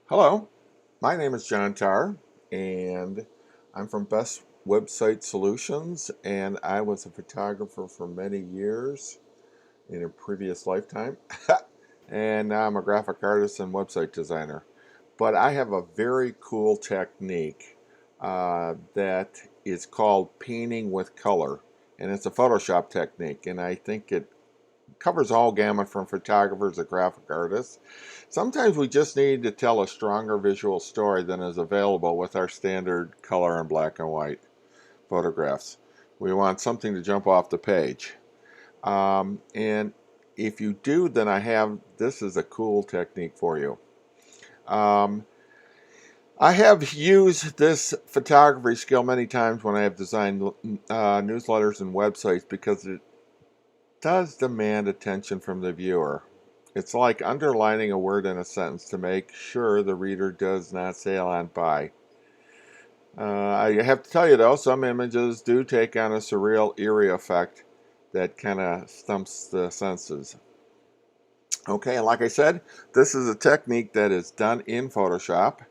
Hello, my name is John Tarr, and I'm from Best Website Solutions, and I was a photographer for many years in a previous lifetime, and now I'm a graphic artist and website designer. But I have a very cool technique that is called painting with color, and it's a Photoshop technique, and I think it covers all gamut from photographers to graphic artists. Sometimes we just need to tell a stronger visual story than is available with our standard color and black and white photographs. We want something to jump off the page. And if you do, then this is a cool technique for you. Um, I have used this photography skill many times when I have designed newsletters and websites because it does demand attention from the viewer. It's like underlining a word in a sentence to make sure the reader does not sail on by. I have to tell you though, some images do take on a surreal, eerie effect that kind of stumps the senses. Okay, and like I said, this is a technique that is done in Photoshop,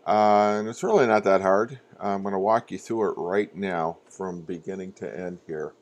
and it's really not that hard. I'm going to walk you through it right now from beginning to end here.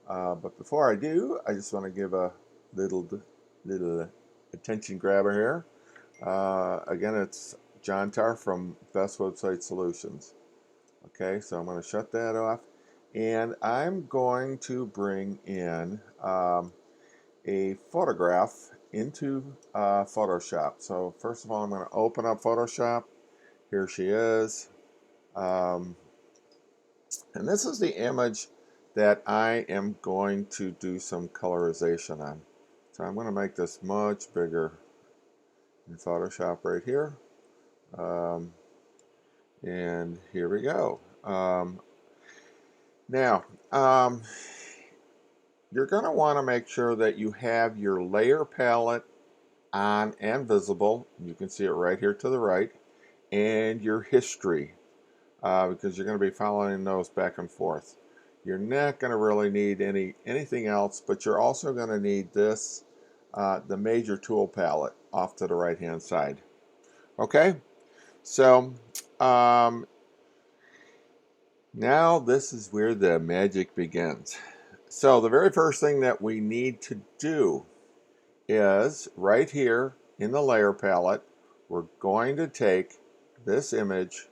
But before I do, I just want to give a little attention grabber here. Again, it's John Tarr from Best Website Solutions. Okay, so I'm going to shut that off, and I'm going to bring in a photograph into Photoshop. So first of all, I'm going to open up Photoshop. Here she is. Um, and this is the image that I am going to do some colorization on. So I'm going to make this much bigger in Photoshop right here. Um, and here we go. Now, you're going to want to make sure that you have your layer palette on and visible. You can see it right here to the right. And your history, because you're going to be following those back and forth. You're not going to really need anything else, but you're also going to need this, the major tool palette off to the right hand side. Okay, so now this is where the magic begins. So the very first thing that we need to do is right here in the layer palette, we're going to take this image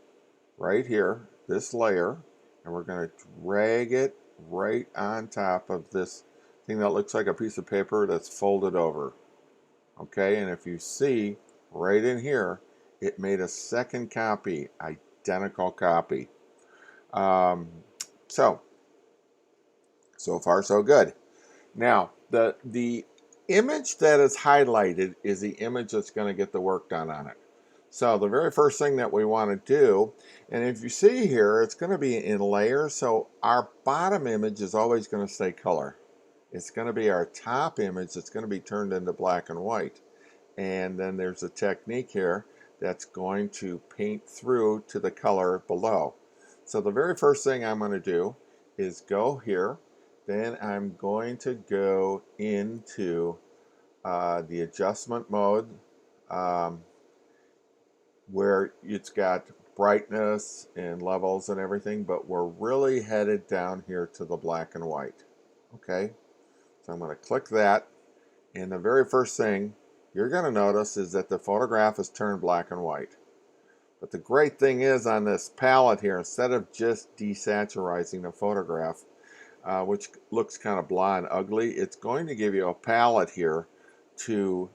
right here, this layer, and we're going to drag it right on top of this thing that looks like a piece of paper that's folded over. Okay, and if you see right in here, it made a second copy, identical copy. Um, so far so good. Now, the image that is highlighted is the image that's going to get the work done on it. So the very first thing that we want to do, and if you see here, it's going to be in layers, so our bottom image is always going to stay color. It's going to be our top image that's going to be turned into black and white. And then there's a technique here that's going to paint through to the color below. So the very first thing I'm going to do is go here. Then I'm going to go into the adjustment mode where it's got brightness and levels and everything, but we're really headed down here to the black and white. Okay, so I'm going to click that, and the very first thing you're going to notice is that the photograph is turned black and white. But the great thing is on this palette here, instead of just desaturizing the photograph, which looks kind of blah and ugly, it's going to give you a palette here to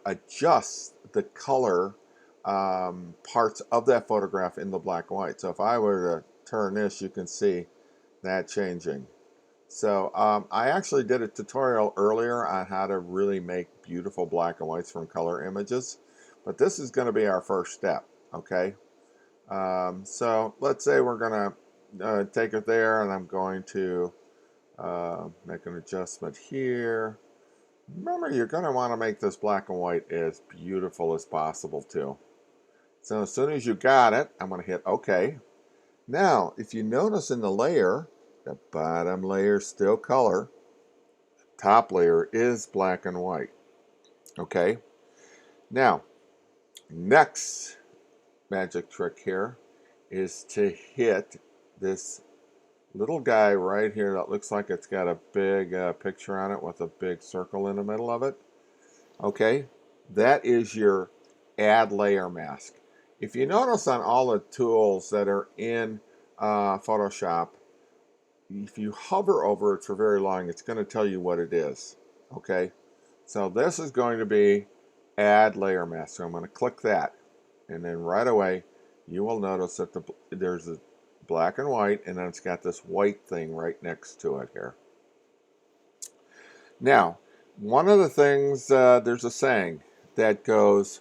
adjust the color parts of that photograph in the black and white. So if I were to turn this, you can see that changing. So I actually did a tutorial earlier on how to really make beautiful black and whites from color images, but this is going to be our first step. Okay, so let's say we're going to take it there, and I'm going to make an adjustment here. Remember, you're going to want to make this black and white as beautiful as possible too. So as soon as you got it, I'm going to hit OK. Now, if you notice in the layer, the bottom layer is still color. The top layer is black and white. Okay. Now, next, magic trick here is to hit this little guy right here that looks like it's got a big picture on it with a big circle in the middle of it. Okay, that is your add layer mask. If you notice on all the tools that are in Photoshop, if you hover over it for very long, it's going to tell you what it is. Okay, so this is going to be add layer mask. So I'm going to click that, and then right away you will notice that there's a black and white, and then it's got this white thing right next to it here. Now, one of the things, there's a saying that goes,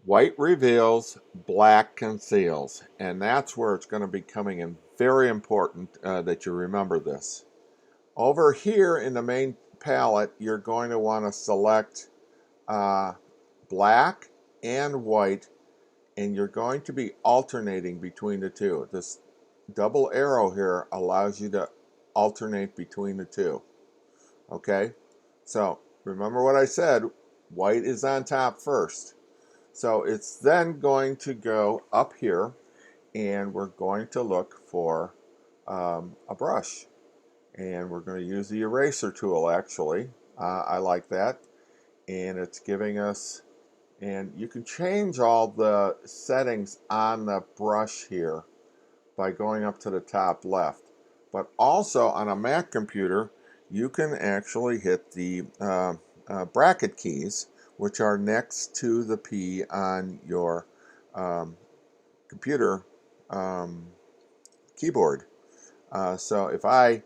white reveals, black conceals. And that's where it's going to be coming in very important that you remember this. Over here in the main palette, you're going to want to select black and white, and you're going to be alternating between the two. This double arrow here allows you to alternate between the two. Okay, so remember what I said, white is on top first. So it's then going to go up here, and we're going to look for a brush. And we're going to use the eraser tool, actually. I like that. And it's giving us, and you can change all the settings on the brush here by going up to the top left. But also on a Mac computer, you can actually hit the bracket keys, which are next to the P on your computer keyboard. So if I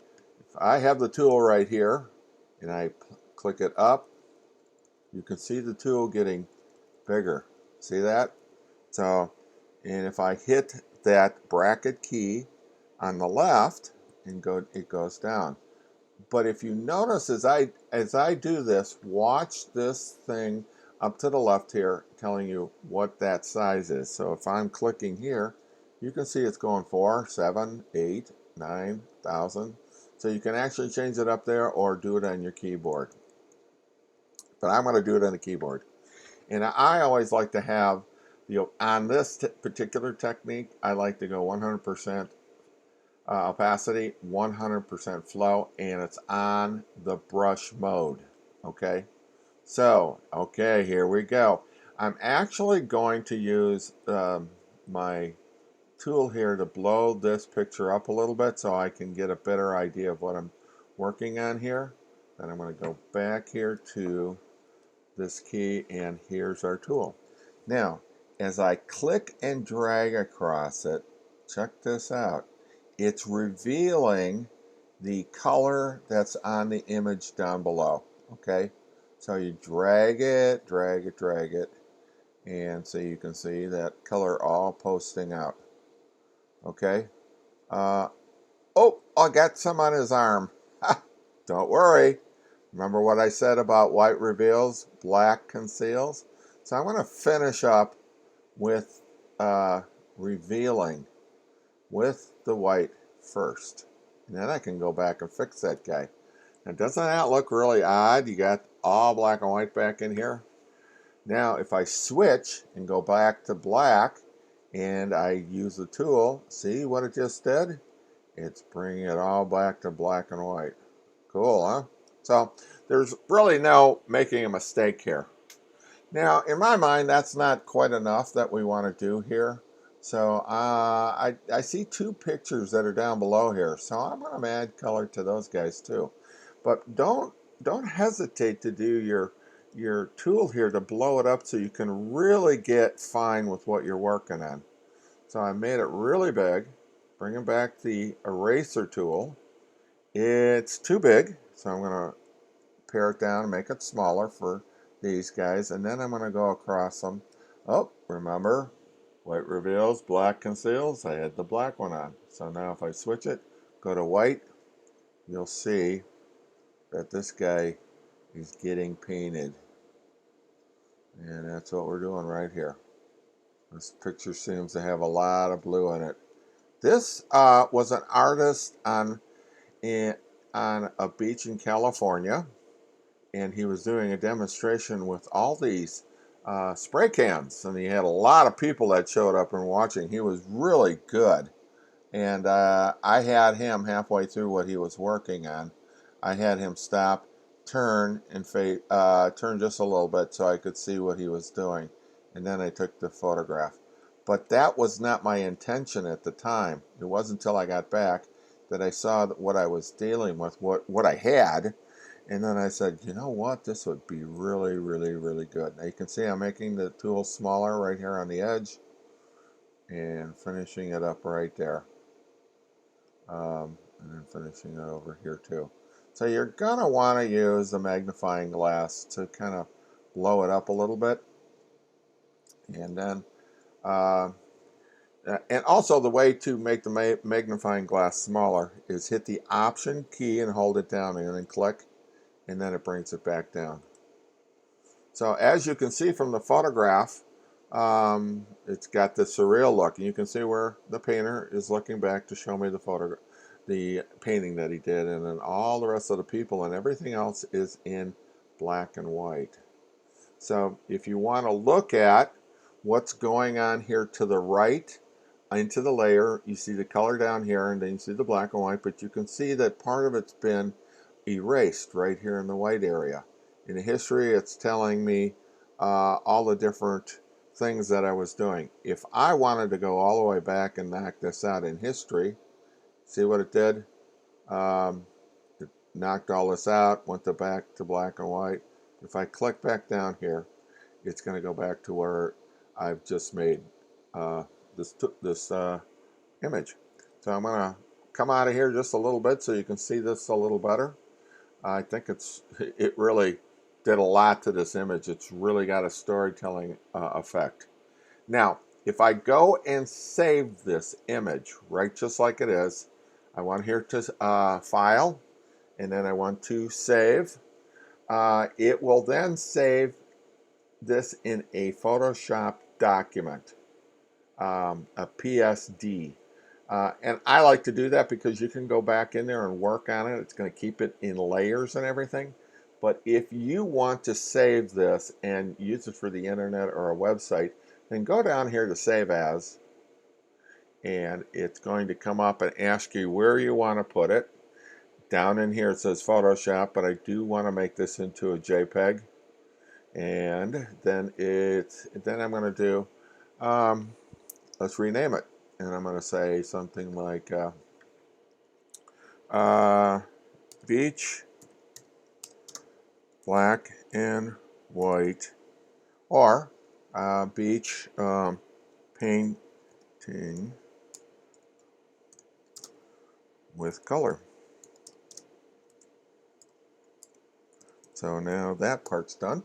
have the tool right here and I click it up, you can see the tool getting bigger. See that? So, and if I hit that bracket key on the left, and it goes down. But if you notice as I do this, watch this thing up to the left here telling you what that size is. So if I'm clicking here, you can see it's going 4, 7, 8, 9,000. So you can actually change it up there or do it on your keyboard. But I'm going to do it on the keyboard. And I always like to have, on this particular technique, I like to go 100% opacity, 100% flow, and it's on the brush mode. Okay, so okay, here we go. I'm actually going to use my tool here to blow this picture up a little bit so I can get a better idea of what I'm working on here. Then I'm going to go back here to this key, and here's our tool. Now, as I click and drag across it, check this out. It's revealing the color that's on the image down below. Okay, so you drag it, and so you can see that color all posting out. Okay, oh, I got some on his arm. Don't worry. Remember what I said about white reveals, black conceals? So I'm going to finish up with revealing with the white first. And then I can go back and fix that guy. Now, doesn't that look really odd? You got all black and white back in here. Now, if I switch and go back to black and I use the tool, see what it just did? It's bringing it all back to black and white. Cool, huh? So there's really no making a mistake here. Now, in my mind, that's not quite enough that we want to do here. So I see two pictures that are down below here. So I'm going to add color to those guys too. But don't hesitate to do your tool here to blow it up so you can really get fine with what you're working on. So I made it really big. Bringing back the eraser tool. It's too big, so I'm going to pare it down and make it smaller for these guys, and then I'm going to go across them. Oh, remember, white reveals, black conceals. I had the black one on. So now if I switch it, go to white, you'll see that this guy is getting painted. And that's what we're doing right here. This picture seems to have a lot of blue in it. This was an artist on a beach in California, and he was doing a demonstration with all these spray cans, and he had a lot of people that showed up and watching. He was really good, and I had him halfway through what he was working on. I had him stop, turn, and turn just a little bit so I could see what he was doing, and then I took the photograph. But that was not my intention at the time. It wasn't until I got back that I saw what I was dealing with, what I had, and then I said, you know what, this would be really, really, really good. Now you can see I'm making the tool smaller right here on the edge and finishing it up right there. And then finishing it over here too. So you're going to want to use the magnifying glass to kind of blow it up a little bit. And then, and also the way to make the magnifying glass smaller is hit the Option key and hold it down and then click, and then it brings it back down. So as you can see from the photograph, it's got the surreal look, and you can see where the painter is looking back to show me the painting that he did, and then all the rest of the people and everything else is in black and white. So if you want to look at what's going on here to the right into the layer, you see the color down here, and then you see the black and white, but you can see that part of it's been erased right here in the white area. In the history, it's telling me all the different things that I was doing. If I wanted to go all the way back and knock this out in history, see what it did? It knocked all this out, went back to black and white. If I click back down here, it's going to go back to where I've just made this image. So I'm going to come out of here just a little bit so you can see this a little better. I think it really did a lot to this image. It's really got a storytelling effect. Now, if I go and save this image, right, just like it is, I want here to File, and then I want to Save. It will then save this in a Photoshop document, a PSD. And I like to do that because you can go back in there and work on it. It's going to keep it in layers and everything. But if you want to save this and use it for the internet or a website, then go down here to Save As, and it's going to come up and ask you where you want to put it. Down in here it says Photoshop, but I do want to make this into a JPEG. And then I'm going to do, let's rename it. And I'm going to say something like beach, black and white, or beach painting with color. So now that part's done,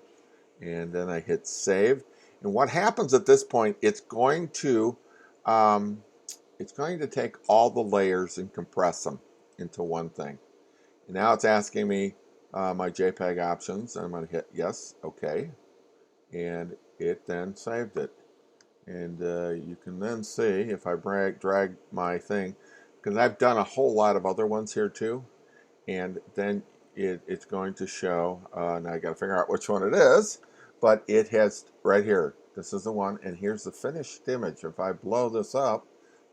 and then I hit save. And what happens at this point, it's going to take all the layers and compress them into one thing. And now it's asking me my JPEG options. I'm going to hit yes, okay, and it then saved it. And you can then see if I drag my thing, because I've done a whole lot of other ones here too, and then it's going to show, now I got to figure out which one it is, but it has right here, this is the one, and here's the finished image. If I blow this up,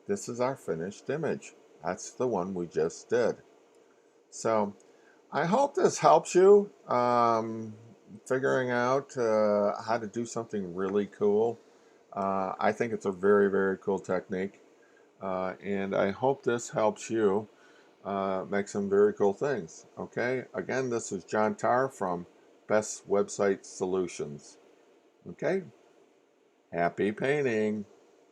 this is our finished image. That's the one we just did. So I hope this helps you figuring out how to do something really cool. I think it's a very, very cool technique, and I hope this helps you make some very cool things. Okay, again, this is John Tarr from Best Website Solutions. Okay, happy painting.